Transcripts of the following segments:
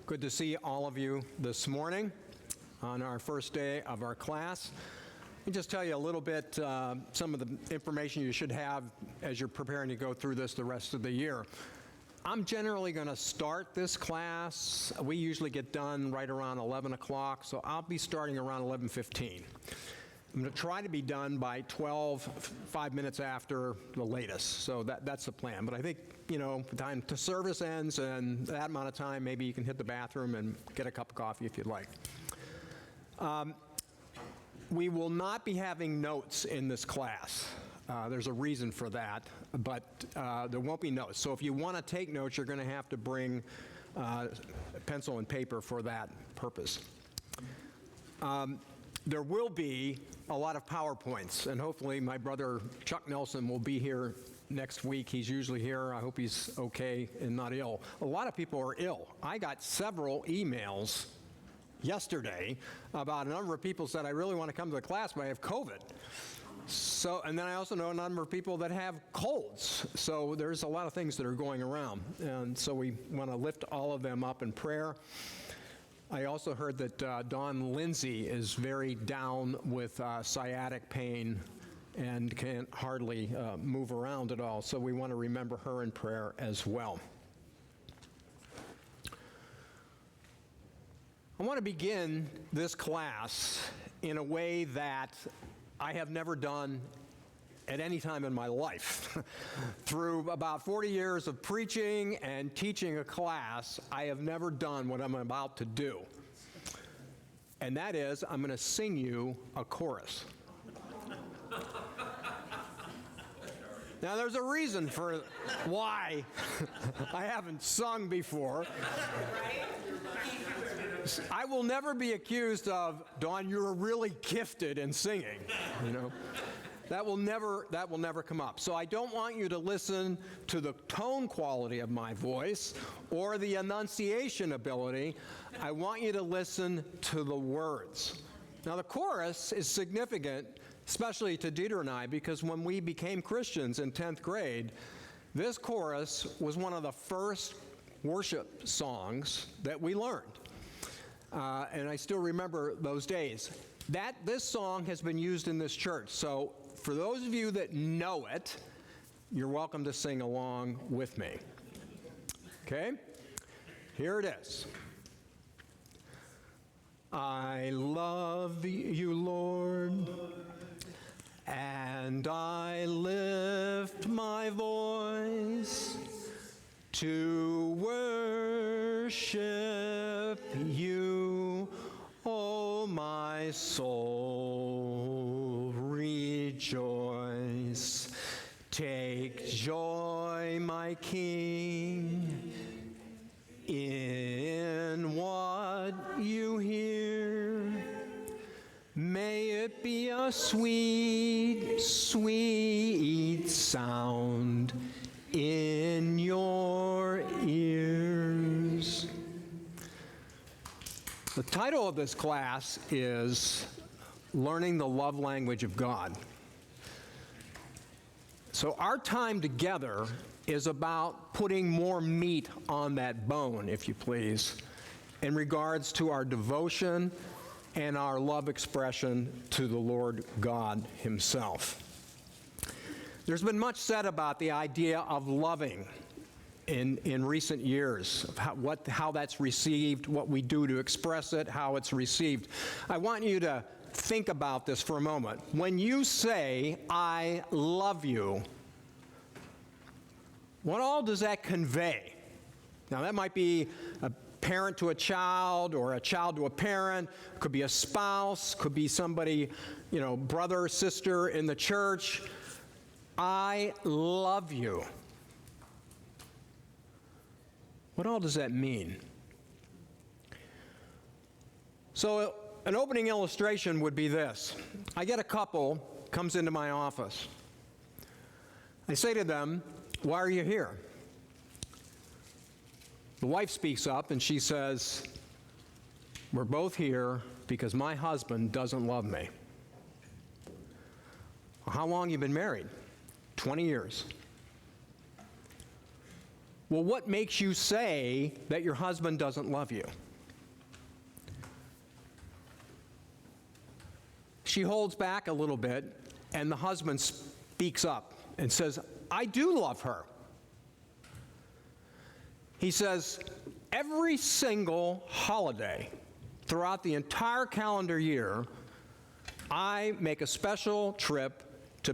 Good to see all of you this morning on our first day of our class. Let me just tell you a little bit, some of the information you should have as you're preparing to go through this the rest of the year. I'm generally going to start this class. We usually get done right around 11 o'clock, so I'll be starting around 11:15. I'm going to try to be done by 12, 5 minutes after the latest. So that's the plan. But I think, the time to service ends and that amount of time, maybe you can hit the bathroom and get a cup of coffee if you'd like. We will not be having notes in this class. There's a reason for that, but there won't be notes. So if you want to take notes, you're going to have to bring pencil and paper for that purpose. There will be a lot of PowerPoints, and hopefully my brother Chuck Nelson will be here next week. He's usually here. I hope he's okay and not ill. A lot of people are ill. I got several emails yesterday about a number of people said, I really want to come to the class, but I have COVID. And then I also know a number of people that have colds. So there's a lot of things that are going around. And so we want to lift all of them up in prayer. I also heard that Dawn Lindsay is very down with sciatic pain and can't hardly move around at all. So we want to remember her in prayer as well. I want to begin this class in a way that I have never done at any time in my life. Through about 40 years of preaching and teaching a class, I have never done what I'm about to do. And that is, I'm going to sing you a chorus. Now, there's a reason for why I haven't sung before. I will never be accused of, Dawn, you're really gifted in singing, That will never come up. So I don't want you to listen to the tone quality of my voice or the enunciation ability. I want you to listen to the words. Now the chorus is significant, especially to Dieter and I, because when we became Christians in 10th grade, this chorus was one of the first worship songs that we learned. And I still remember those days. This song has been used in this church. So for those of you that know it, you're welcome to sing along with me. Okay? Here it is. I love you, Lord, and I lift my voice to worship you, oh my soul, rejoice. Take joy, my King, in what you hear. May it be a sweet, sweet sound in your ears. The title of this class is Learning the Love Language of God. So our time together is about putting more meat on that bone, if you please, in regards to our devotion and our love expression to the Lord God Himself. There's been much said about the idea of loving in recent years, how that's received, what we do to express it, how it's received. I want you to think about this for a moment. When you say, I love you, what all does that convey? Now, that might be a parent to a child or a child to a parent. It could be a spouse, could be somebody, brother or sister in the church. I love you. What all does that mean? So an opening illustration would be this. I get a couple comes into my office. I say to them, why are you here? The wife speaks up and she says, we're both here because my husband doesn't love me. Well, how long have you been married? 20 years. Well, what makes you say that your husband doesn't love you? She holds back a little bit, and the husband speaks up and says, I do love her. He says, every single holiday throughout the entire calendar year, I make a special trip to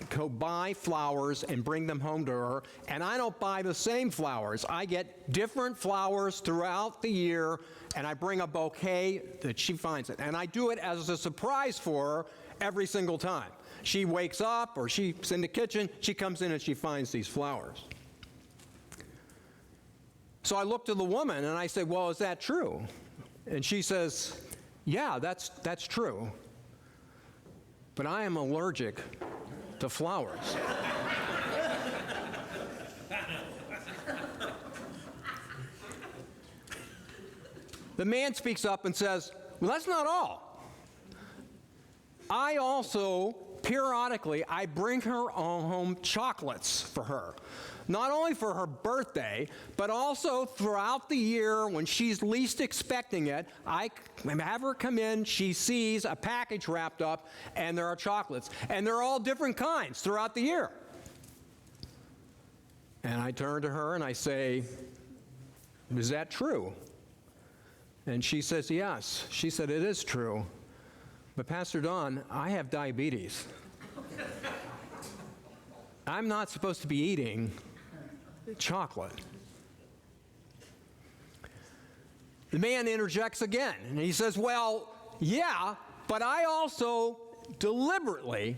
go buy flowers and bring them home to her, and I don't buy the same flowers. I get different flowers throughout the year, and I bring a bouquet that she finds it. And I do it as a surprise for her every single time. She wakes up, or she's in the kitchen, she comes in and she finds these flowers. So I look to the woman and I say, well, is that true? And she says, yeah, that's true. But I am allergic to flowers. The man speaks up and says, well, that's not all. I also, periodically, I bring her home chocolates for her. Not only for her birthday, but also throughout the year when she's least expecting it. I have her come in, she sees a package wrapped up, and there are chocolates. And they're all different kinds throughout the year. And I turn to her and I say, is that true? And she says, yes. She said, it is true. But Pastor Don, I have diabetes. I'm not supposed to be eating chocolate. The man interjects again, and he says, well, yeah, but I also deliberately,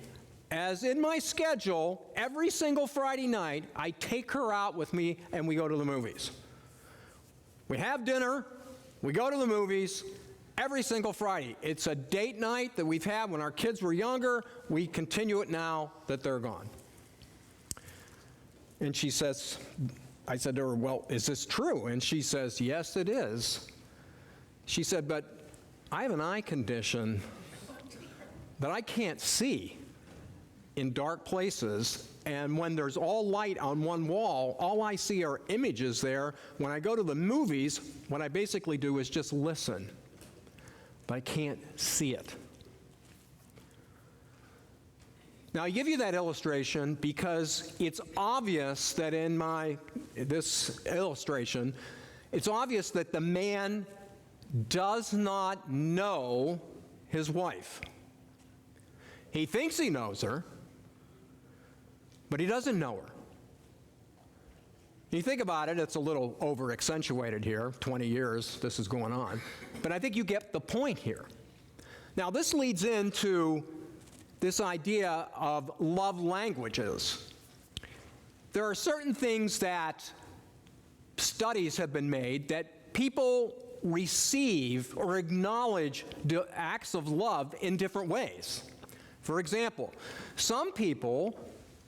as in my schedule, every single Friday night, I take her out with me and we go to the movies. We have dinner, we go to the movies every single Friday. It's a date night that we've had when our kids were younger. We continue it now that they're gone. And she says, I said to her, well, is this true? And she says, yes, it is. She said, but I have an eye condition that I can't see in dark places, and when there's all light on one wall, all I see are images there. When I go to the movies, what I basically do is just listen, but I can't see it. Now, I give you that illustration because it's obvious that in this illustration, it's obvious that the man does not know his wife. He thinks he knows her, but he doesn't know her. You think about it, it's a little over-accentuated here. 20 years this is going on. But I think you get the point here. Now, this leads into this idea of love languages. There are certain things that studies have been made that people receive or acknowledge the acts of love in different ways. For example, some people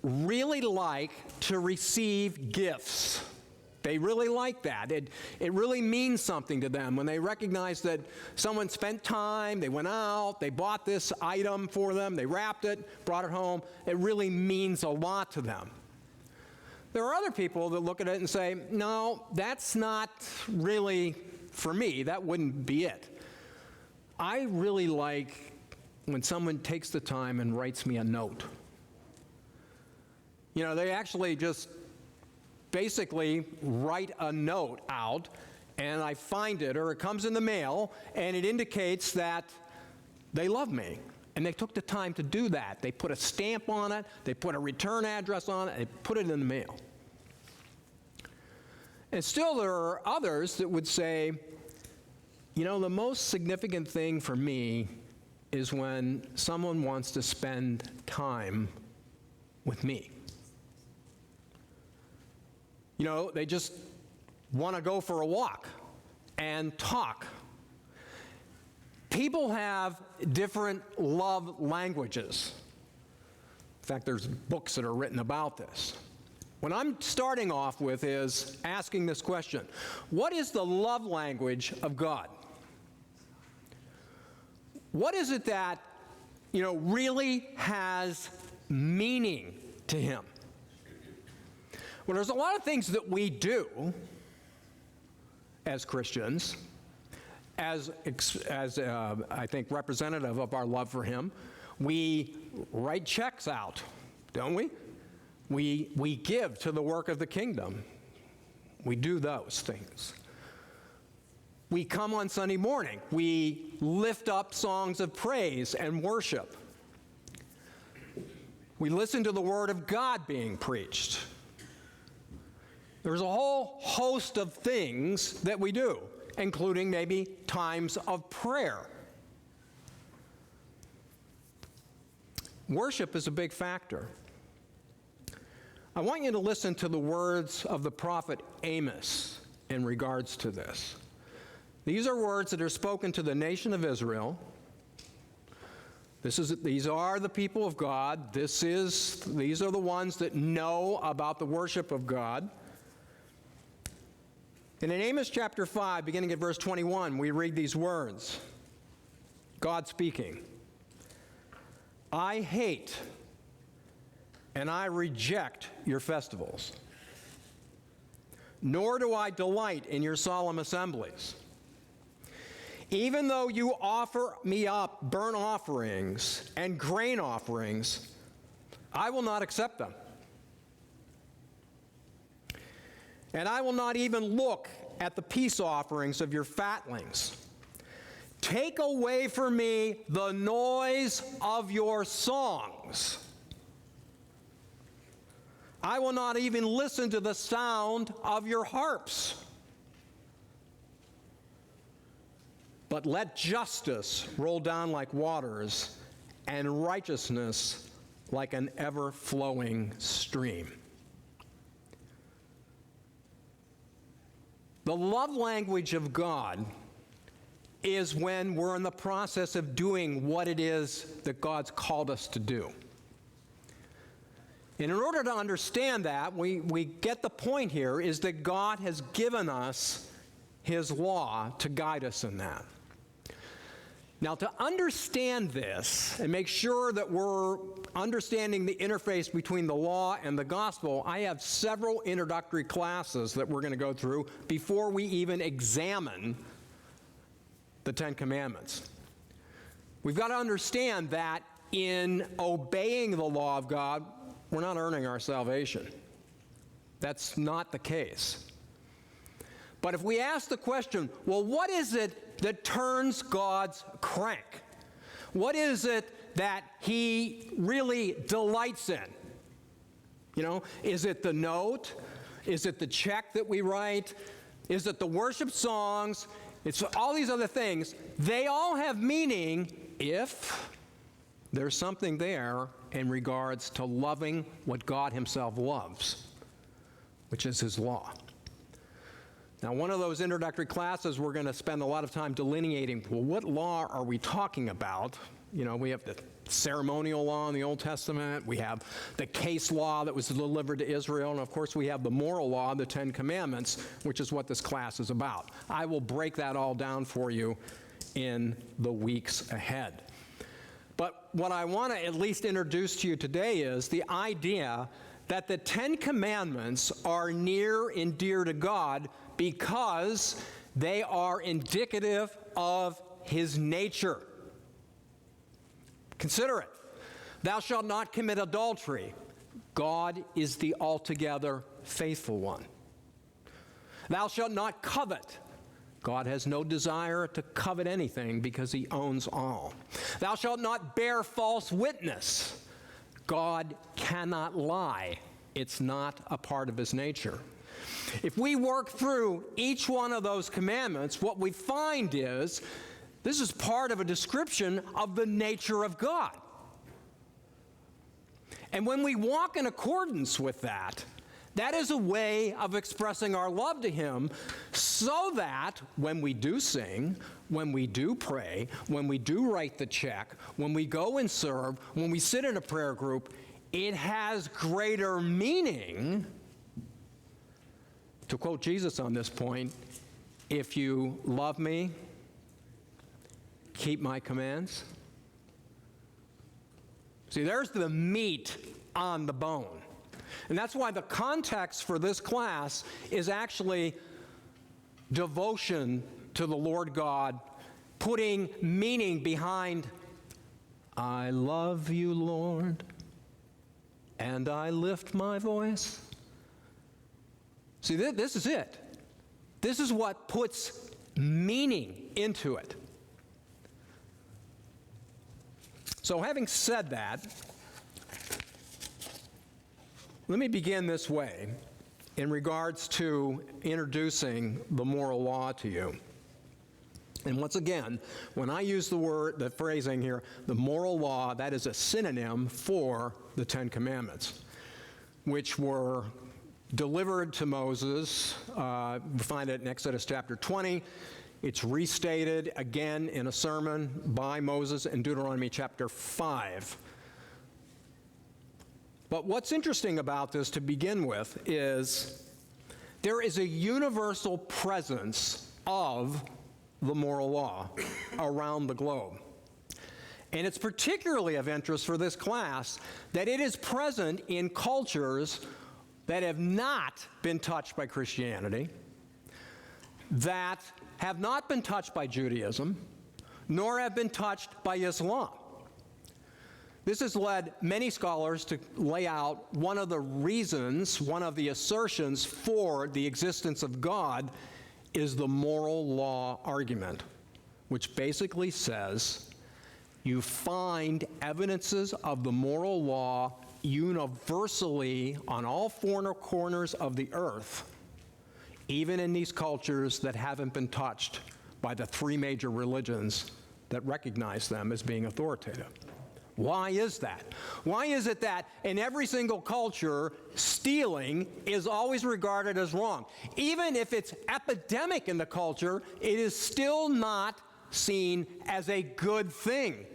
really like to receive gifts. They really like that. It really means something to them when they recognize that someone spent time, they went out, they bought this item for them, they wrapped it, brought it home. It really means a lot to them. There are other people that look at it and say, no, that's not really for me. That wouldn't be it. I really like when someone takes the time and writes me a note. You know, they actually just basically write a note out, and I find it, or it comes in the mail, and it indicates that they love me. And they took the time to do that. They put a stamp on it, they put a return address on it, and they put it in the mail. And still there are others that would say, you know, the most significant thing for me is when someone wants to spend time with me. You know, they just want to go for a walk and talk. People have different love languages. In fact, there's books that are written about this. What I'm starting off with is asking this question: what is the love language of God? What is it that, you know, really has meaning to him? Well, there's a lot of things that we do as Christians, as I think representative of our love for him. We write checks out, don't we? We give to the work of the kingdom. We do those things. We come on Sunday morning. We lift up songs of praise and worship. We listen to the Word of God being preached. There's a whole host of things that we do, including maybe times of prayer. Worship is a big factor. I want you to listen to the words of the prophet Amos in regards to this. These are words that are spoken to the nation of Israel. These are the people of God. These are the ones that know about the worship of God. And in Amos chapter 5, beginning at verse 21, we read these words. God speaking. I hate and I reject your festivals, nor do I delight in your solemn assemblies. Even though you offer me up burnt offerings and grain offerings, I will not accept them. And I will not even look at the peace offerings of your fatlings. Take away from me the noise of your songs. I will not even listen to the sound of your harps. But let justice roll down like waters, and righteousness like an ever-flowing stream. The love language of God is when we're in the process of doing what it is that God's called us to do. And in order to understand that, we get the point here is that God has given us his law to guide us in that. Now, to understand this and make sure that we're understanding the interface between the law and the gospel, I have several introductory classes that we're going to go through before we even examine the Ten Commandments. We've got to understand that in obeying the law of God, we're not earning our salvation. That's not the case. But if we ask the question, well, what is it that turns God's crank? What is it that he really delights in? You know, is it the note? Is it the check that we write? Is it the worship songs? It's all these other things. They all have meaning if there's something there in regards to loving what God himself loves, which is his law. Now, one of those introductory classes, we're going to spend a lot of time delineating, well, what law are we talking about? You know, we have the ceremonial law in the Old Testament. We have the case law that was delivered to Israel. And, of course, we have the moral law, the Ten Commandments, which is what this class is about. I will break that all down for you in the weeks ahead. But what I want to at least introduce to you today is the idea that the Ten Commandments are near and dear to God because they are indicative of his nature. Consider it. Thou shalt not commit adultery. God is the altogether faithful one. Thou shalt not covet. God has no desire to covet anything because he owns all. Thou shalt not bear false witness. God cannot lie. It's not a part of his nature. If we work through each one of those commandments, what we find is this is part of a description of the nature of God. And when we walk in accordance with that, that is a way of expressing our love to him so that when we do sing, when we do pray, when we do write the check, when we go and serve, when we sit in a prayer group, it has greater meaning. To quote Jesus on this point, if you love me, keep my commands. See, there's the meat on the bone. And that's why the context for this class is actually devotion to the Lord God, putting meaning behind, I love you, Lord, and I lift my voice. See, this is it. This is what puts meaning into it. So having said that, let me begin this way in regards to introducing the moral law to you. And once again, when I use the phrasing here, the moral law, that is a synonym for the Ten Commandments, which were delivered to Moses. We find it in Exodus chapter 20. It's restated again in a sermon by Moses in Deuteronomy chapter 5. But what's interesting about this to begin with is there is a universal presence of the moral law around the globe. And it's particularly of interest for this class that it is present in cultures that have not been touched by Christianity, that have not been touched by Judaism, nor have been touched by Islam. This has led many scholars to lay out one of the reasons, one of the assertions for the existence of God is the moral law argument, which basically says you find evidences of the moral law universally on all four corners of the earth, even in these cultures that haven't been touched by the three major religions that recognize them as being authoritative. Why is that? Why is it that in every single culture, stealing is always regarded as wrong? Even if it's epidemic in the culture, it is still not seen as a good thing.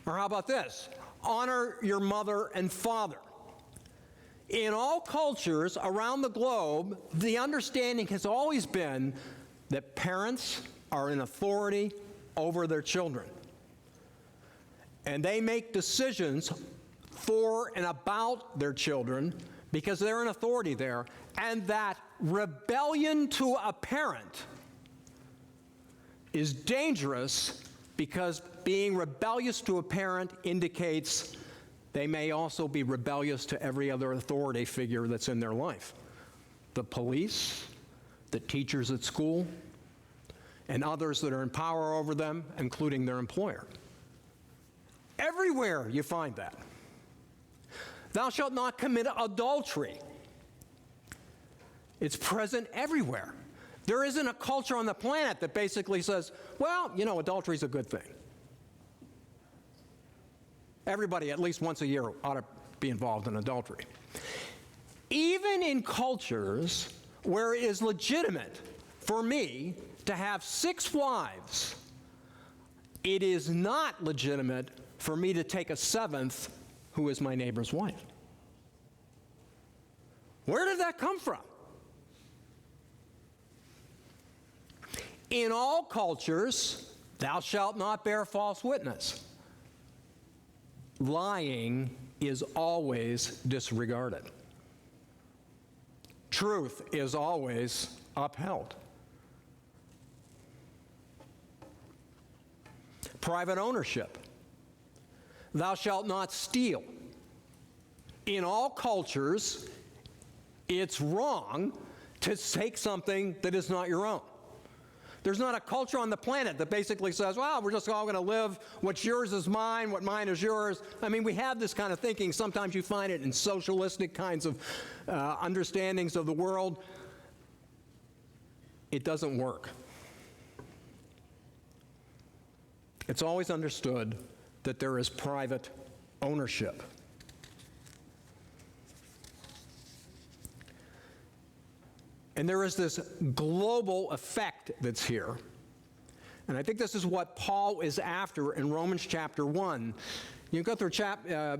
Or how about this? Honor your mother and father. In all cultures around the globe, the understanding has always been that parents are in authority over their children. And they make decisions for and about their children because they're in authority there. And that rebellion to a parent is dangerous because being rebellious to a parent indicates they may also be rebellious to every other authority figure that's in their life. The police, the teachers at school, and others that are in power over them, including their employer. Everywhere you find that. Thou shalt not commit adultery. It's present everywhere. There isn't a culture on the planet that basically says, well, you know, adultery is a good thing. Everybody at least once a year ought to be involved in adultery. Even in cultures where it is legitimate for me to have 6 wives, it is not legitimate for me to take a 7th who is my neighbor's wife. Where did that come from? In all cultures, thou shalt not bear false witness. Lying is always disregarded. Truth is always upheld. Private ownership. Thou shalt not steal. In all cultures, it's wrong to take something that is not your own. There's not a culture on the planet that basically says, well, we're just all going to live, what's yours is mine, what mine is yours. I mean, we have this kind of thinking. Sometimes you find it in socialistic kinds of understandings of the world. It doesn't work. It's always understood that there is private ownership. And there is this global effect that's here. And I think this is what Paul is after in Romans chapter 1. You go through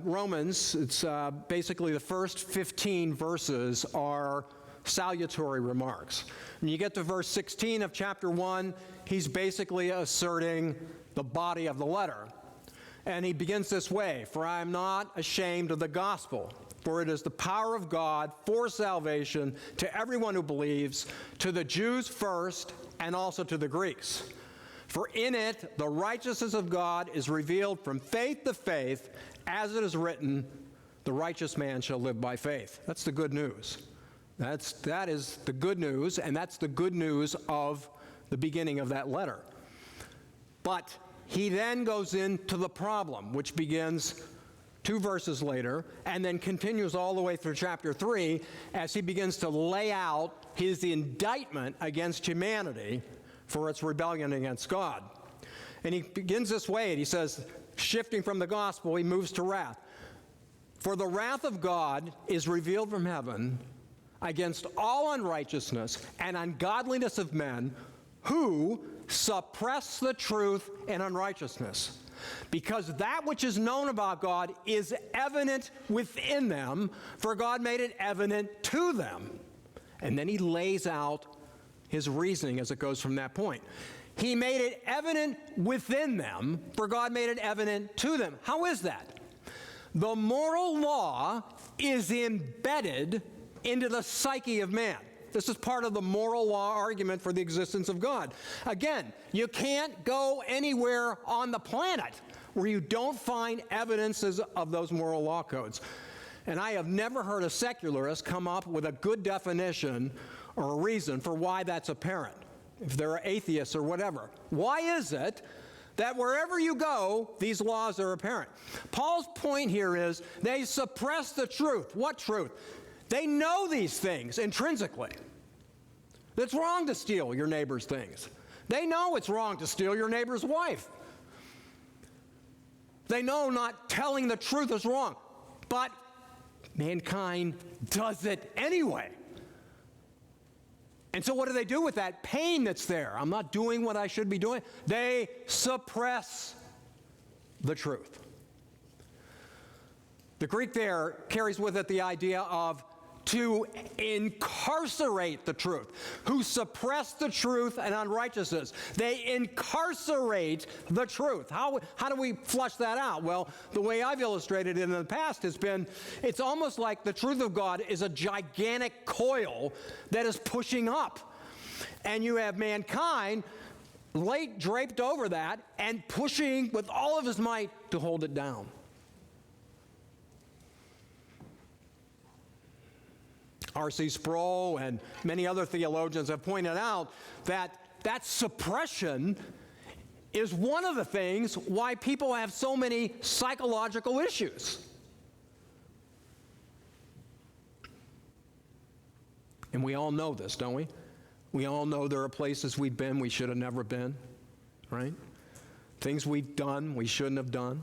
Romans, it's basically the first 15 verses are salutary remarks. When you get to verse 16 of chapter 1, he's basically asserting the body of the letter. And he begins this way, "For I am not ashamed of the gospel, for it is the power of God for salvation to everyone who believes, to the Jews first, and also to the Greeks. For in it the righteousness of God is revealed from faith to faith, as it is written, the righteous man shall live by faith." That's the good news. That is the good news, and that's the good news of the beginning of that letter. But he then goes into the problem, which begins 2 verses later, and then continues all the way through chapter 3 as he begins to lay out his indictment against humanity for its rebellion against God. And he begins this way, and he says, shifting from the gospel, he moves to wrath. "For the wrath of God is revealed from heaven against all unrighteousness and ungodliness of men who suppress the truth in unrighteousness. Because that which is known about God is evident within them, for God made it evident to them." And then he lays out his reasoning as it goes from that point. He made it evident within them, for God made it evident to them. How is that? The moral law is embedded into the psyche of man. This is part of the moral law argument for the existence of God. Again, you can't go anywhere on the planet where you don't find evidences of those moral law codes. And I have never heard a secularist come up with a good definition or a reason for why that's apparent, if they're atheists or whatever. Why is it that wherever you go, these laws are apparent? Paul's point here is they suppress the truth. What truth? They know these things intrinsically. It's wrong to steal your neighbor's things. They know it's wrong to steal your neighbor's wife. They know not telling the truth is wrong, but mankind does it anyway. And so what do they do with that pain that's there? I'm not doing what I should be doing. They suppress the truth. The Greek there carries with it the idea of to incarcerate the truth, who suppress the truth and unrighteousness. They incarcerate the truth. How do we flush that out? Well, the way I've illustrated it in the past has been, it's almost like the truth of God is a gigantic coil that is pushing up. And you have mankind draped over that and pushing with all of his might to hold it down. R.C. Sproul and many other theologians have pointed out that that suppression is one of the things why people have so many psychological issues. And we all know this, don't we? We all know there are places we've been we should have never been, right? Things we've done we shouldn't have done.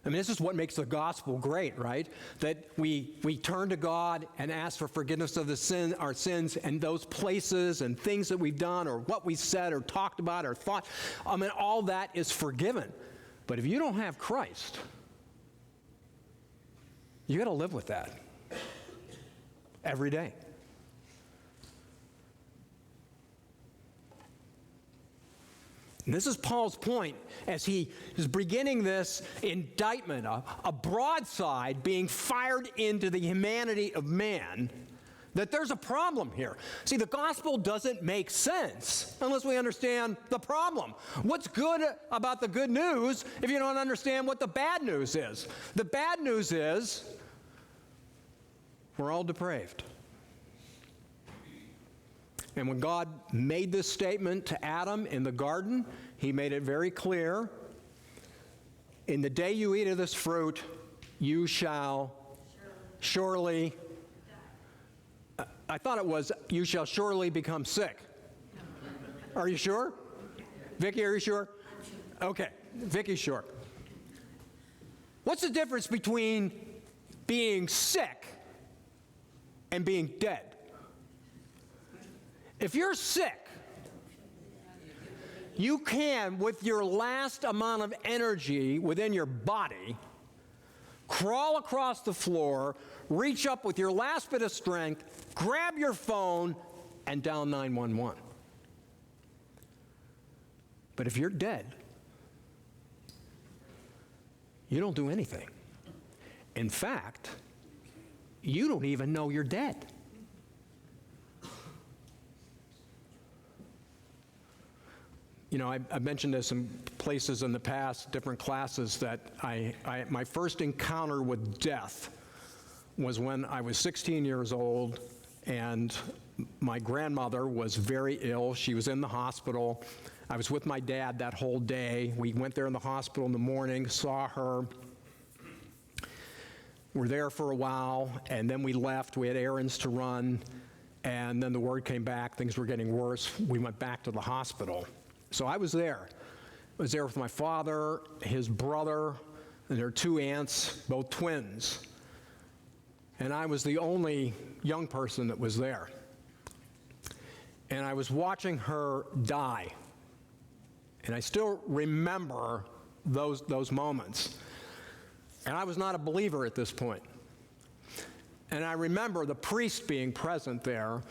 I mean, this is what makes the gospel great, right? That we turn to God and ask for forgiveness of our sins, and those places and things that we've done or what we said or talked about or thought, I mean, all that is forgiven. But if you don't have Christ, you got to live with that every day. And this is Paul's point as he is beginning this indictment, a broadside being fired into the humanity of man, that there's a problem here. See, the gospel doesn't make sense unless we understand the problem. What's good about the good news if you don't understand what the bad news is? The bad news is we're all depraved. And when God made this statement to Adam in the garden, he made it very clear, in the day you eat of this fruit, you shall surely, I thought it was, you shall surely become sick. Are you sure? Vicki, are you sure? Okay, Vicki's sure. What's the difference between being sick and being dead? If you're sick, you can, with your last amount of energy within your body, crawl across the floor, reach up with your last bit of strength, grab your phone, and dial 911. But if you're dead, You don't do anything. In fact, you don't even know you're dead. You know, I've mentioned this in places in the past, different classes, that my first encounter with death was when I was 16 years old, and my grandmother was very ill. She was in the hospital. I was with my dad that whole day. We went there in the hospital in the morning, saw her. We're there for a while, and then we left. We had errands to run, and then the word came back, things were getting worse. We went back to the hospital. So I was there. I was there with my father, his brother, and their two aunts, both twins. And I was the only young person that was there. And I was watching her die. And I still remember those moments. And I was not a believer at this point. And I remember the priest being present there.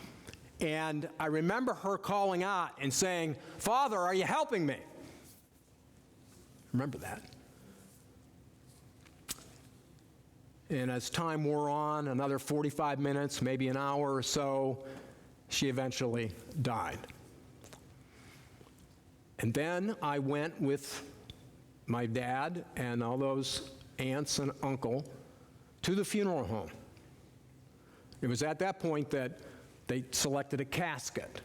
And I remember her calling out and saying, "Father, are you helping me?" Remember that. And as time wore on, another 45 minutes, maybe an hour or so, she eventually died. And then I went with my dad and all those aunts and uncle to the funeral home. It was at that point that they selected a casket.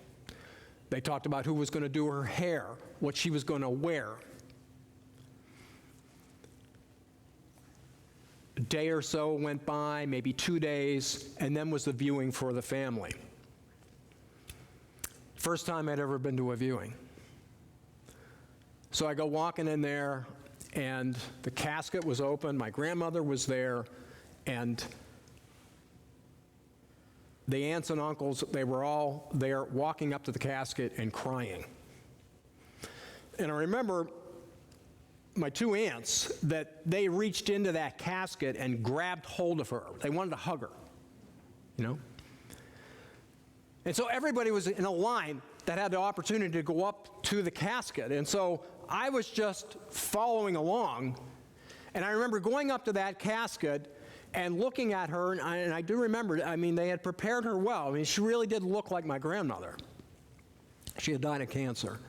They talked about who was going to do her hair, what she was going to wear. A day or so went by, maybe 2 days, and then was the viewing for the family. First time I'd ever been to a viewing. So I go walking in there, and the casket was open. My grandmother was there, and the aunts and uncles, they were all there walking up to the casket and crying. And I remember my two aunts, that they reached into that casket and grabbed hold of her. They wanted to hug her, you know? And so everybody was in a line that had the opportunity to go up to the casket. And so I was just following along. And I remember going up to that casket and looking at her, and I do remember, I mean, they had prepared her well. I mean, she really did look like my grandmother. She had died of cancer.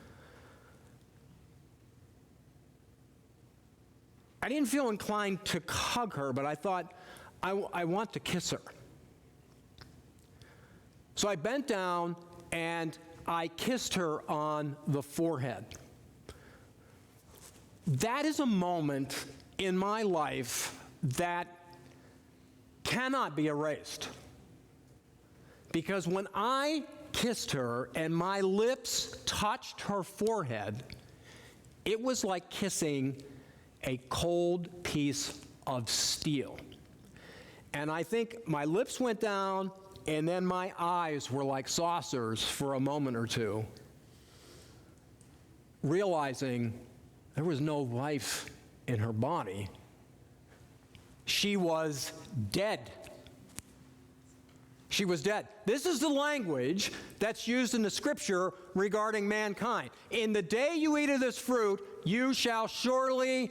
I didn't feel inclined to hug her, but I thought, I want to kiss her. So I bent down and I kissed her on the forehead. That is a moment in my life that cannot be erased. Because when I kissed her and my lips touched her forehead, it was like kissing a cold piece of steel. And I think my lips went down, and then my eyes were like saucers for a moment or two, realizing there was no life in her body. She was dead. She was dead. This is the language that's used in the scripture regarding mankind. In the day you eat of this fruit, you shall surely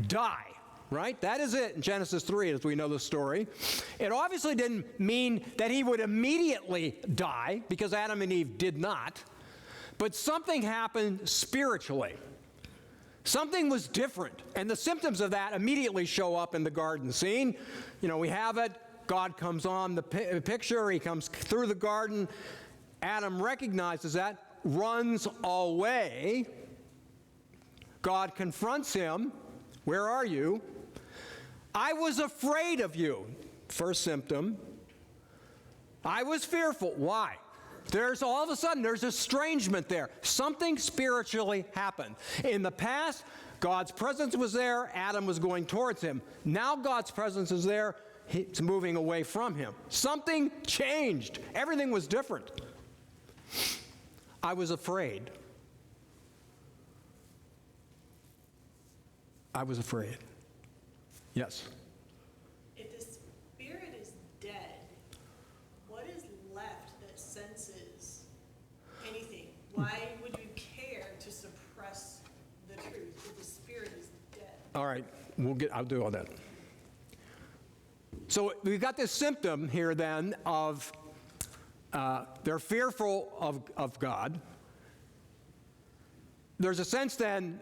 die. Right? That is it in Genesis 3, as we know the story. It obviously didn't mean that he would immediately die, because Adam and Eve did not. But something happened spiritually. Something was different. And the symptoms of that immediately show up in the garden scene. You know, we have it. God comes on the picture. He comes through the garden. Adam recognizes that, runs away. God confronts him. Where are you? I was afraid of you. First symptom. I was fearful. Why? There's all of a sudden, there's estrangement there. Something spiritually happened. In the past, God's presence was there. Adam was going towards him. Now God's presence is there. He's moving away from him. Something changed. Everything was different. I was afraid. I was afraid. Yes? If the spirit is dead, what is left that senses anything? Why would you care to suppress the truth if the spirit is dead? All right. I'll do all that. So we've got this symptom here then of they're fearful of God. There's a sense then,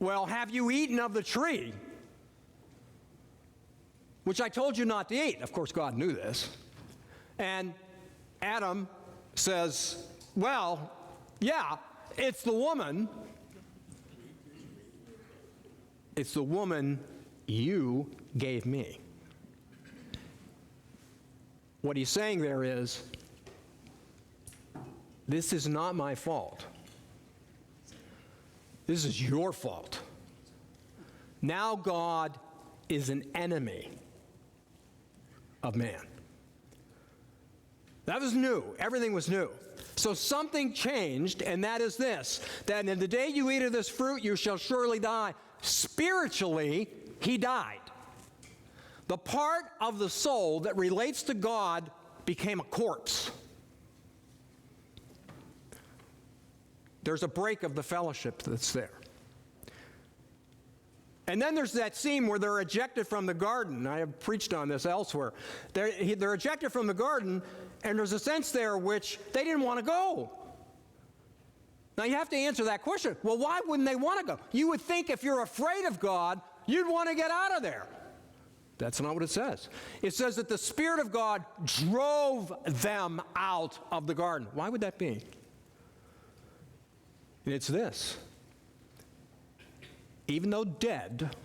well, have you eaten of the tree, which I told you not to eat? Of course, God knew this. And Adam says, well, yeah, it's the woman. It's the woman you gave me. What he's saying there is, this is not my fault. This is your fault. Now God is an enemy of man. That was new. Everything was new. So something changed, and that is this, that in the day you eat of this fruit, you shall surely die. Spiritually, he died. The part of the soul that relates to God became a corpse. There's a break of the fellowship that's there. And then there's that scene where they're ejected from the garden. I have preached on this elsewhere. They're ejected from the garden, and there's a sense there which they didn't want to go. Now you have to answer that question. Well, why wouldn't they want to go? You would think if you're afraid of God, you'd want to get out of there. That's not what it says. It says that the Spirit of God drove them out of the garden. Why would that be? And it's this. Even though dead,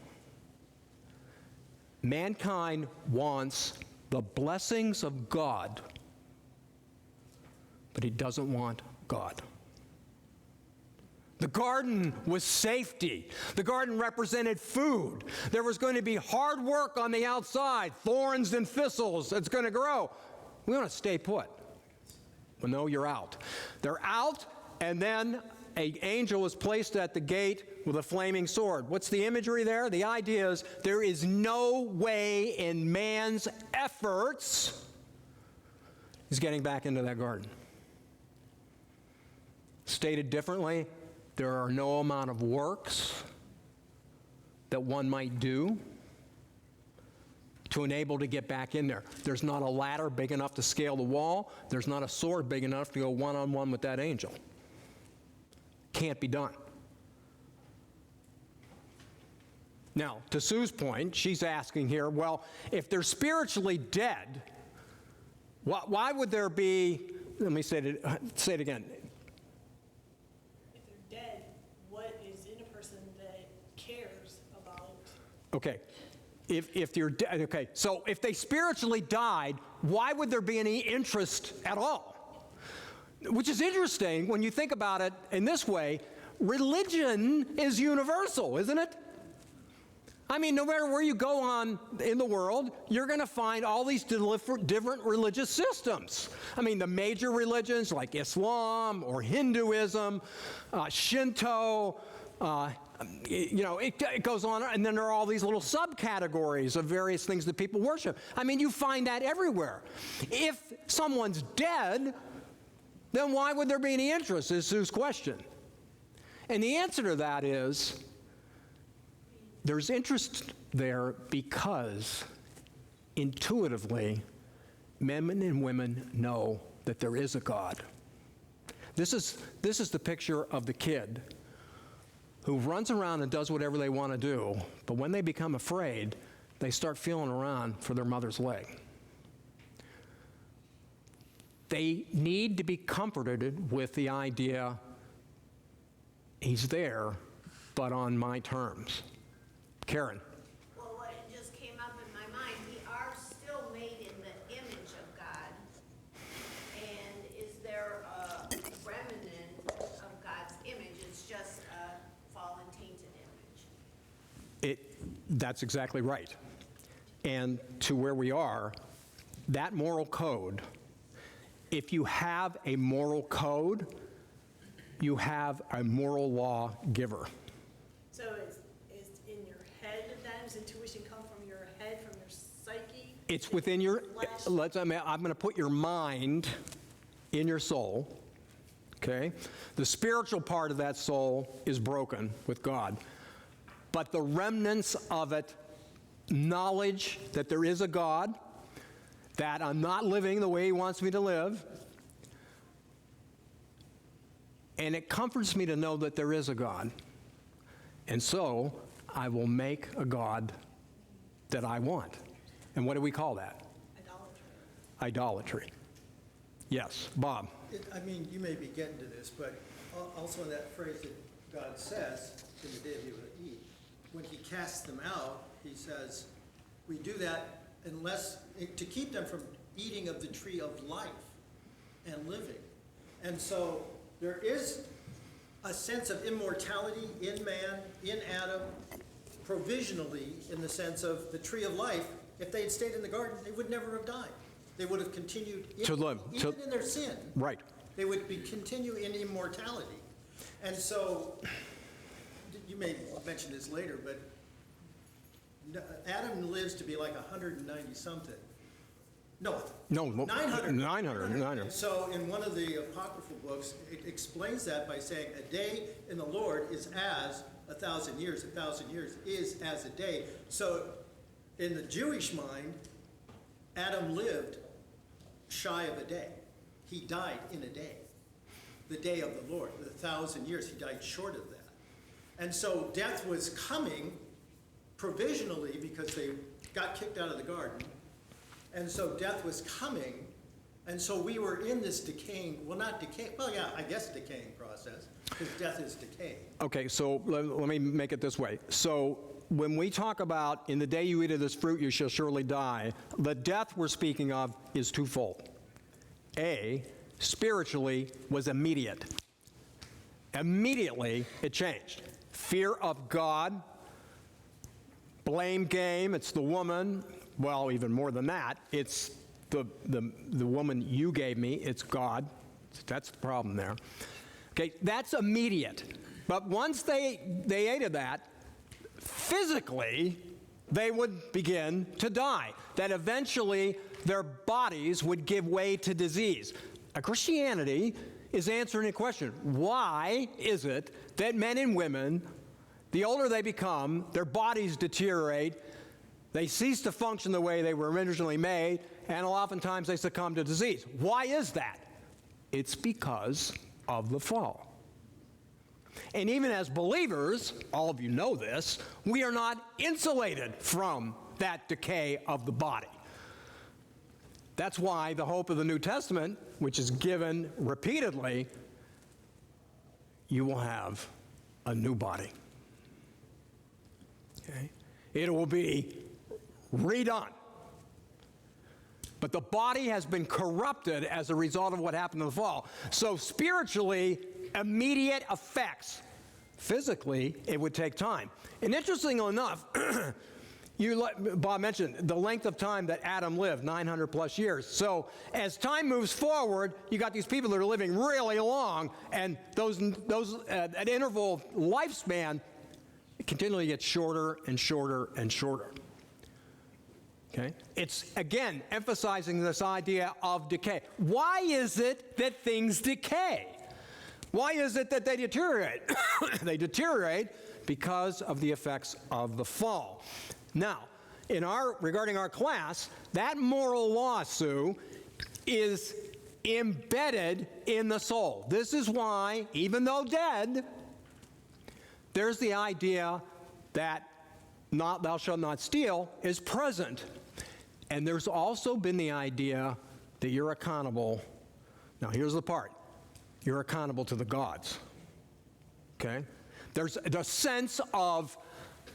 mankind wants the blessings of God, but he doesn't want God. The garden was safety. The garden represented food. There was going to be hard work on the outside, thorns and thistles. It's going to grow. We want to stay put. Well, no, you're out. They're out, and then an angel is placed at the gate with a flaming sword. What's the imagery there? The idea is there is no way in man's efforts he's getting back into that garden. Stated differently, there are no amount of works that one might do to enable to get back in there. There's not a ladder big enough to scale the wall. There's not a sword big enough to go one-on-one with that angel. Can't be done. Now, to Sue's point, she's asking here, well, if they're spiritually dead, why would there be, let me say it again. If they're dead, what is in a person that cares about? Okay. If you're dead, okay, so if they spiritually died, why would there be any interest at all? Which is interesting when you think about it in this way. Religion is universal, isn't it? I mean, no matter where you go on in the world, you're going to find all these different religious systems. I mean, the major religions like Islam or Hinduism, Shinto, it goes on, and then there are all these little subcategories of various things that people worship. I mean, you find that everywhere. If someone's dead, then why would there be any interest, is Sue's question. And the answer to that is, there's interest there because intuitively, men and women know that there is a God. This is the picture of the kid who runs around and does whatever they want to do, but when they become afraid, they start feeling around for their mother's leg. They need to be comforted with the idea, he's there, but on my terms. Karen. Well, what just came up in my mind, we are still made in the image of God. And is there a remnant of God's image? It's just a fallen, tainted image. That's exactly right. And to where we are, that moral code, if you have a moral code, you have a moral law giver. So it's in your head then? Does intuition come from your head, from your psyche? It's within your, flesh? I'm going to put your mind in your soul, okay? The spiritual part of that soul is broken with God. but the remnants of it, knowledge that there is a God, that I'm not living the way he wants me to live, and it comforts me to know that there is a God. And so I will make a God that I want. And what do we call that? Idolatry. Idolatry. Yes, Bob. I mean, you may be getting to this, but also in that phrase that God says, in the day that he will eat, when he casts them out, he says, we do that to keep them from eating of the tree of life and living. And so there is a sense of immortality in man, in Adam, provisionally, in the sense of the tree of life. If they had stayed in the garden, they would never have died. They would have continued To live. Even in their sin. Right. They would continue in immortality. And so, you may mention this later, but Adam lives to be like 190-something. No, 900. 900. So in one of the apocryphal books, it explains that by saying a day in the Lord is as 1,000 years. 1,000 years is as a day. So in the Jewish mind, Adam lived shy of a day. He died in a day. The day of the Lord, the 1,000 years, he died short of that. And so death was coming provisionally because they got kicked out of the garden. And so death was coming, and so we were in this decaying, I guess decaying process, because death is decaying. Okay, so let me make it this way. So when we talk about, in the day you eat of this fruit, you shall surely die, the death we're speaking of is twofold. A, spiritually, was immediate. Immediately, it changed. Fear of God, blame game, it's the woman. Well, even more than that, it's the woman you gave me, it's God. That's the problem there. Okay, that's immediate. But once they ate of that, physically, they would begin to die. That eventually their bodies would give way to disease. Christianity is answering a question. Why is it that men and women, the older they become, their bodies deteriorate, they cease to function the way they were originally made, and oftentimes they succumb to disease? Why is that? It's because of the fall. And even as believers, all of you know this, we are not insulated from that decay of the body. That's why the hope of the New Testament, which is given repeatedly, you will have a new body. Okay? It will be redone. But the body has been corrupted as a result of what happened in the fall. So spiritually, immediate effects. Physically, it would take time. And interestingly enough, Bob mentioned the length of time that Adam lived, 900 plus years. So as time moves forward, you got these people that are living really long, and those at interval lifespan continually gets shorter and shorter and shorter. Okay? It's, again, emphasizing this idea of decay. Why is it that things decay? Why is it that they deteriorate? They deteriorate because of the effects of the fall. Now, regarding our class, that moral law, Sue, is embedded in the soul. This is why, even though dead, there's the idea that thou shalt not steal is present. And there's also been the idea that you're accountable. Now, here's the part. You're accountable to the gods. Okay? There's the sense of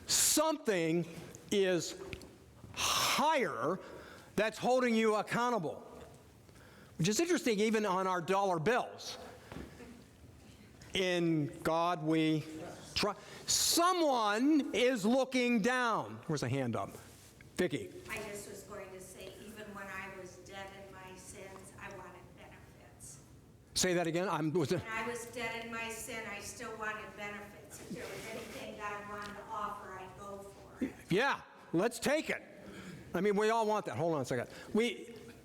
something is higher that's holding you accountable, which is interesting even on our dollar bills. In God we trust. Someone is looking down. Where's a hand up? Vicki. I just was going to say, even when I was dead in my sins, I wanted benefits. Say that again. When I was dead in my sin, I still wanted benefits. If there was anything God wanted to offer, I'd go for it. Yeah, let's take it. I mean, we all want that. Hold on a second.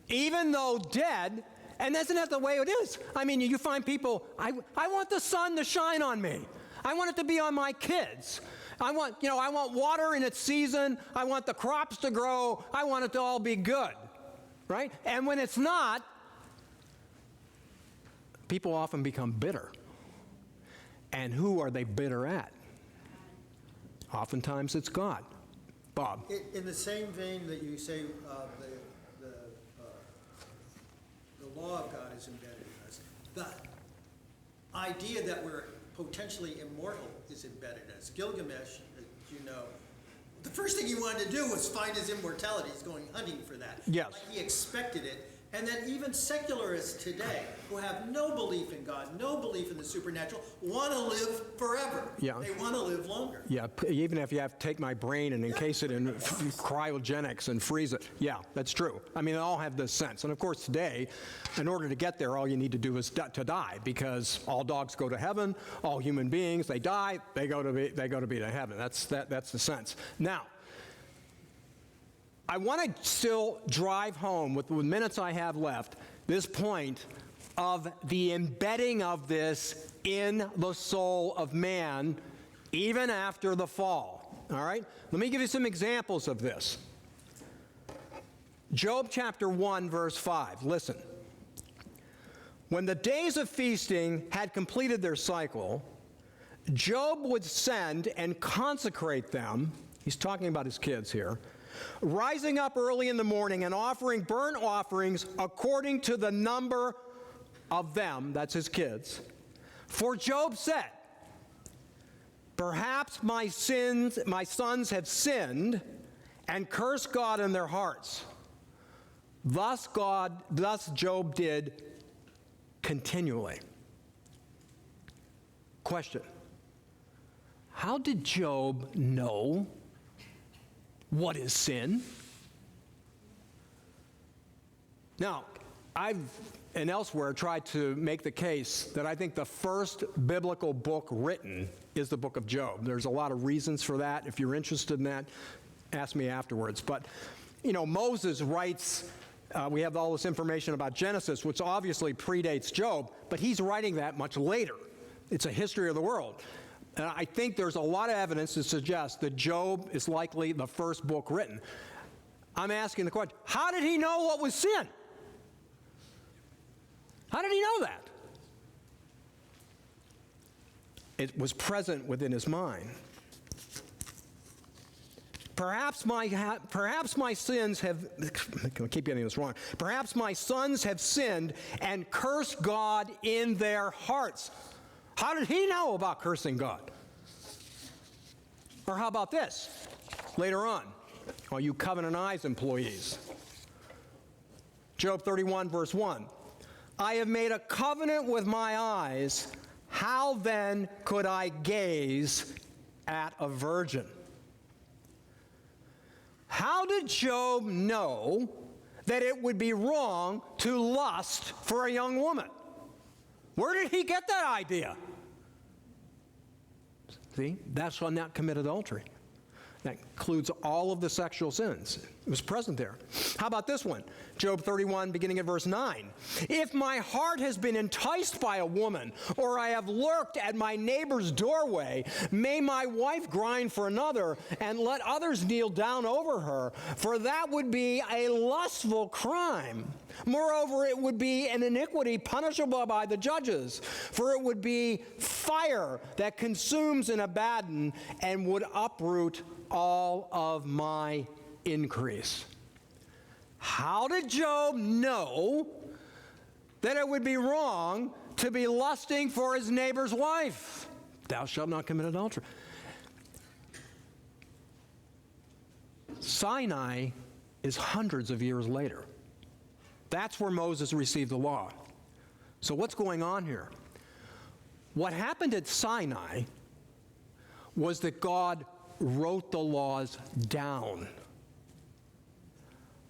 Even though dead, and that's not the way it is. I mean, you find people, I want the sun to shine on me. I want it to be on my kids. I want water in its season. I want the crops to grow. I want it to all be good, right? And when it's not, people often become bitter. And who are they bitter at? Oftentimes it's God. Bob. In the same vein that you say the law of God is embedded in us, the idea that we're potentially immortal is embedded in us. Gilgamesh, as you know, the first thing he wanted to do was find his immortality. He's going hunting for that. Yes. Like he expected it. And then even secularists today, who have no belief in God, no belief in the supernatural, want to live forever. Yeah. They want to live longer. Yeah, even if you have to take my brain and encase it in cryogenics and freeze it. Yeah, that's true. I mean, they all have this sense. And of course, today, in order to get there, all you need to do is to die, because all dogs go to heaven, all human beings, they die, they go to be to heaven. That's the sense. Now, I want to still drive home, with the minutes I have left, this point of the embedding of this in the soul of man, even after the fall. All right? Let me give you some examples of this. Job chapter 1, verse 5. Listen. When the days of feasting had completed their cycle, Job would send and consecrate them. He's talking about his kids here. Rising up early in the morning and offering burnt offerings according to the number of them, that's his kids. For Job said, perhaps my sons have sinned and cursed God in their hearts. Thus Job did continually. Question: how did Job know what is sin? Now, I've and elsewhere tried to make the case that I think the first biblical book written is the book of Job. There's a lot of reasons for that. If you're interested in that, ask me afterwards. But, Moses writes, we have all this information about Genesis, which obviously predates Job, but he's writing that much later. It's a history of the world. And I think there's a lot of evidence to suggest that Job is likely the first book written. I'm asking the question, how did he know what was sin? How did he know that? It was present within his mind. Perhaps my sins have, I keep getting this wrong. Perhaps my sons have sinned and cursed God in their hearts. How did he know about cursing God? Or how about this? Later on, all you Covenant Eyes employees. Job 31, verse 1. I have made a covenant with my eyes. How then could I gaze at a virgin? How did Job know that it would be wrong to lust for a young woman? Where did he get that idea? See, thou shalt not commit adultery. That includes all of the sexual sins. It was present there. How about this one? Job 31, beginning at verse 9. If my heart has been enticed by a woman, or I have lurked at my neighbor's doorway, may my wife grind for another, and let others kneel down over her, for that would be a lustful crime. Moreover, it would be an iniquity punishable by the judges, for it would be fire that consumes and abandon, and would uproot all of my increase. How did Job know that it would be wrong to be lusting for his neighbor's wife? Thou shalt not commit adultery. Sinai is hundreds of years later. That's where Moses received the law. So what's going on here? What happened at Sinai was that God wrote the laws down.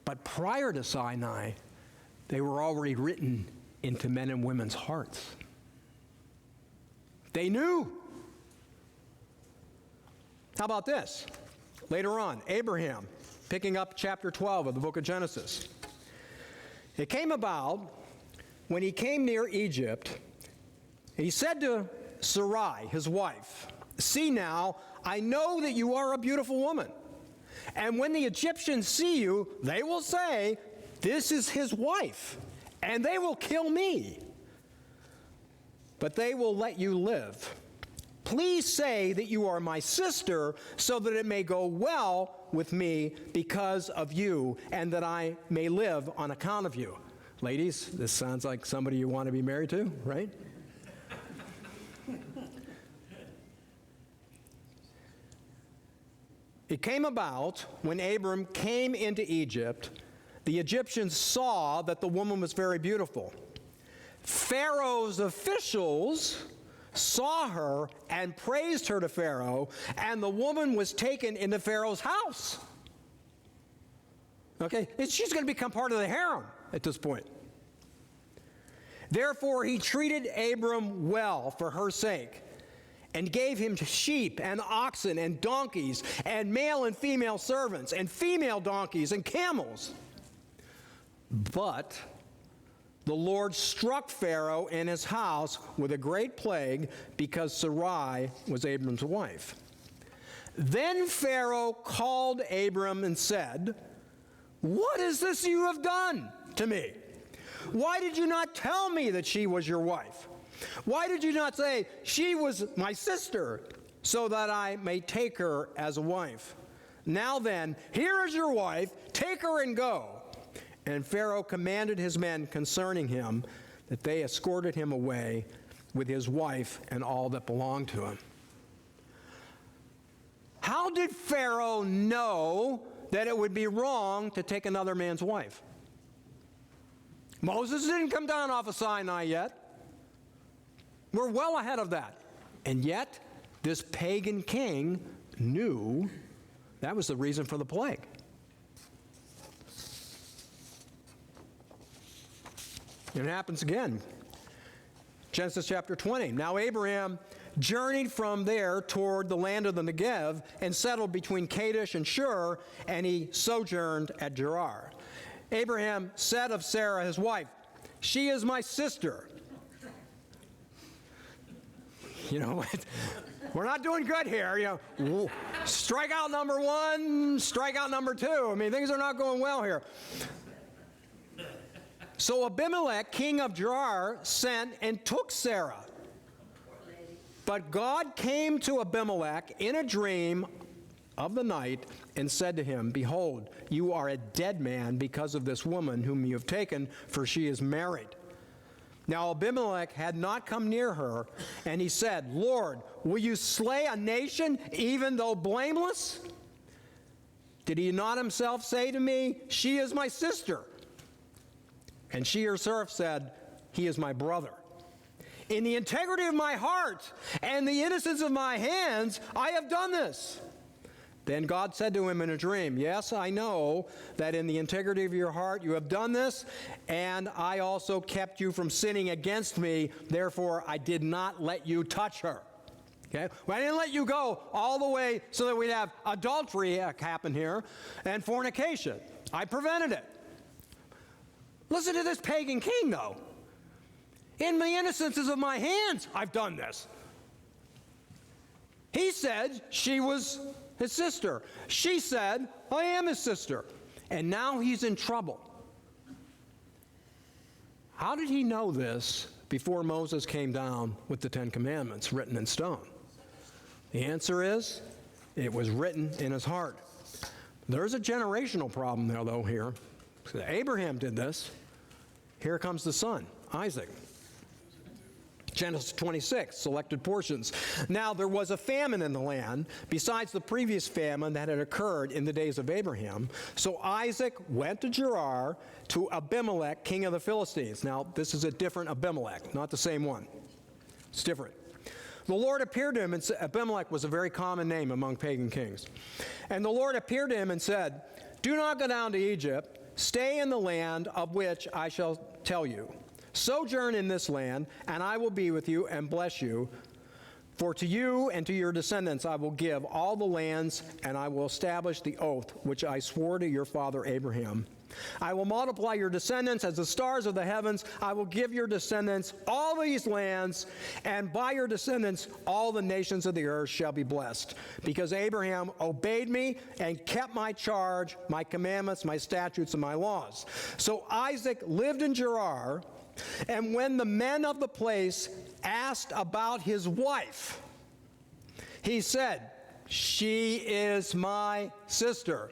But prior to Sinai, they were already written into men and women's hearts. They knew. How about this? Later on, Abraham, picking up chapter 12 of the book of Genesis. It came about when he came near Egypt, he said to Sarai, his wife, see now, I know that you are a beautiful woman. And when the Egyptians see you, they will say, 'This is his wife,' and they will kill me. But they will let you live. Please say that you are my sister, so that it may go well with me because of you, and that I may live on account of you." Ladies, this sounds like somebody you want to be married to, right? It came about when Abram came into Egypt, the Egyptians saw that the woman was very beautiful. Pharaoh's officials saw her and praised her to Pharaoh, and the woman was taken into Pharaoh's house. Okay, she's going to become part of the harem at this point. Therefore, he treated Abram well for her sake, and gave him sheep and oxen and donkeys and male and female servants and female donkeys and camels. But the Lord struck Pharaoh and his house with a great plague because Sarai was Abram's wife. Then Pharaoh called Abram and said, "What is this you have done to me? Why did you not tell me that she was your wife? Why did you not say, 'She was my sister,' so that I may take her as a wife? Now then, here is your wife, take her and go." And Pharaoh commanded his men concerning him that they escorted him away with his wife and all that belonged to him. How did Pharaoh know that it would be wrong to take another man's wife? Moses didn't come down off of Sinai yet. We're well ahead of that. And yet, this pagan king knew that was the reason for the plague. And it happens again. Genesis chapter 20. Now Abraham journeyed from there toward the land of the Negev and settled between Kadesh and Shur, and he sojourned at Gerar. Abraham said of Sarah, his wife, "She is my sister." You know, we're not doing good here. You know, strikeout number one, strikeout number two. I mean, things are not going well here. So Abimelech, king of Gerar, sent and took Sarah. But God came to Abimelech in a dream of the night and said to him, "Behold, you are a dead man because of this woman whom you have taken, for she is married." Now Abimelech had not come near her, and he said, "Lord, will you slay a nation even though blameless? Did he not himself say to me, 'She is my sister'?" And she herself said, "He is my brother. In the integrity of my heart and the innocence of my hands, I have done this." Then God said to him in a dream, "Yes, I know that in the integrity of your heart you have done this, and I also kept you from sinning against me. Therefore, I did not let you touch her." Okay? Well, I didn't let you go all the way so that we'd have adultery happen here and fornication. I prevented it. Listen to this pagan king, though. "In the innocences of my hands, I've done this." He said she was his sister. She said, "I am his sister." And now he's in trouble. How did he know this before Moses came down with the Ten Commandments written in stone? The answer is, it was written in his heart. There's a generational problem there, though, here. So Abraham did this. Here comes the son, Isaac. Genesis 26, selected portions. Now there was a famine in the land, besides the previous famine that had occurred in the days of Abraham. So Isaac went to Gerar to Abimelech, king of the Philistines. Now this is a different Abimelech, not the same one. It's different. The Lord appeared to him, and Abimelech was a very common name among pagan kings. And the Lord appeared to him and said, "Do not go down to Egypt. Stay in the land of which I shall tell you. Sojourn in this land, and I will be with you and bless you. For to you and to your descendants I will give all the lands, and I will establish the oath which I swore to your father Abraham. I will multiply your descendants as the stars of the heavens. I will give your descendants all these lands, and by your descendants all the nations of the earth shall be blessed, because Abraham obeyed me and kept my charge, my commandments, my statutes, and my laws. So Isaac lived in Gerar, and when the men of the place asked about his wife, he said, "She is my sister."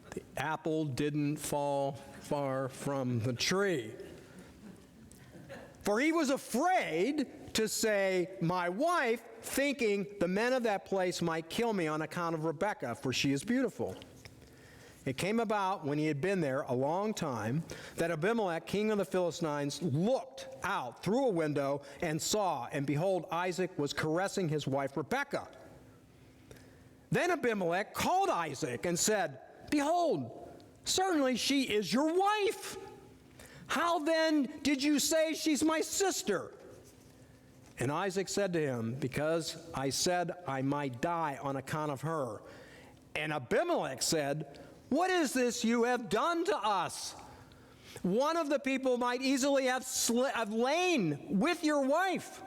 The apple didn't fall far from the tree. For he was afraid to say, "My wife," thinking the men of that place might kill me on account of Rebekah, for she is beautiful. It came about, when he had been there a long time, that Abimelech, king of the Philistines, looked out through a window and saw, and behold, Isaac was caressing his wife Rebekah. Then Abimelech called Isaac and said, "Behold, certainly she is your wife. How then did you say she's my sister?" And Isaac said to him, "Because I said I might die on account of her." And Abimelech said, "What is this you have done to us? One of the people might easily have lain with your wife,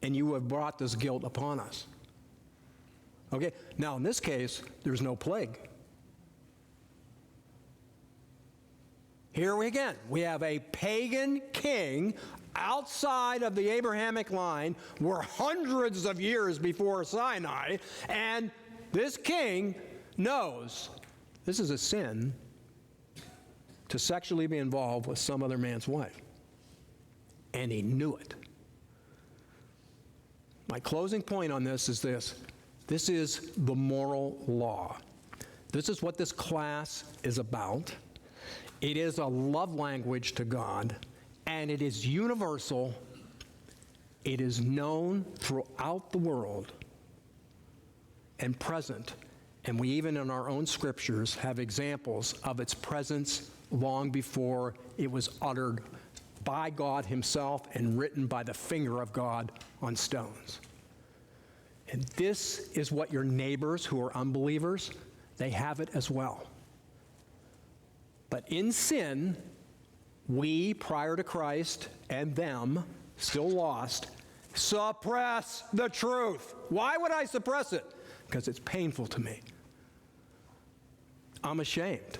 and you have brought this guilt upon us." Okay, now in this case, there's no plague. Here we have a pagan king outside of the Abrahamic line. We're hundreds of years before Sinai, and this king knows this is a sin to sexually be involved with some other man's wife. And he knew it. My closing point on this is this. This is the moral law. This is what this class is about. It is a love language to God, and it is universal. It is known throughout the world and present. And we even in our own scriptures have examples of its presence long before it was uttered by God himself and written by the finger of God on stones. And this is what your neighbors who are unbelievers, they have it as well. But in sin, we, prior to Christ, and them, still lost, suppress the truth. Why would I suppress it? Because it's painful to me. I'm ashamed.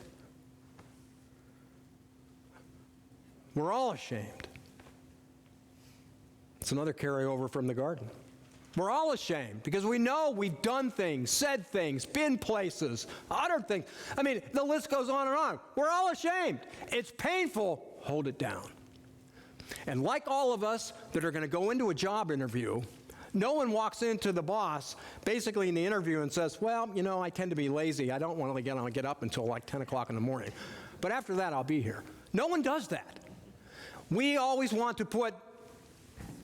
We're all ashamed. It's another carryover from the garden. We're all ashamed because we know we've done things, said things, been places, uttered things. I mean, the list goes on and on. We're all ashamed. It's painful. Hold it down. And like all of us that are going to go into a job interview, no one walks into the boss basically in the interview and says, "Well, you know, I tend to be lazy. I don't want to get up until like 10 o'clock in the morning. But after that, I'll be here." No one does that. We always want to put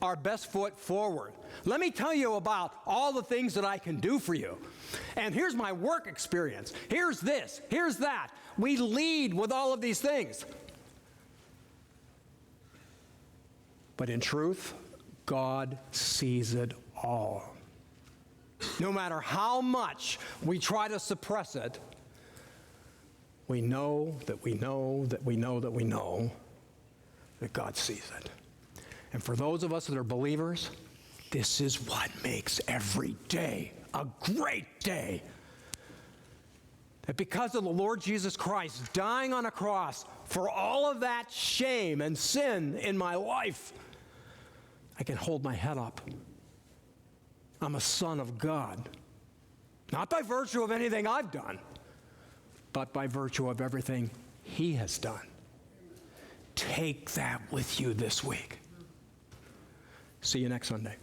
our best foot forward. Let me tell you about all the things that I can do for you. And here's my work experience. Here's this. Here's that. We lead with all of these things. But in truth, God sees it all. No matter how much we try to suppress it, we know that we know that we know that we know that God sees it. And for those of us that are believers, this is what makes every day a great day. That because of the Lord Jesus Christ dying on a cross for all of that shame and sin in my life, I can hold my head up. I'm a son of God. Not by virtue of anything I've done, but by virtue of everything He has done. Take that with you this week. See you next Sunday.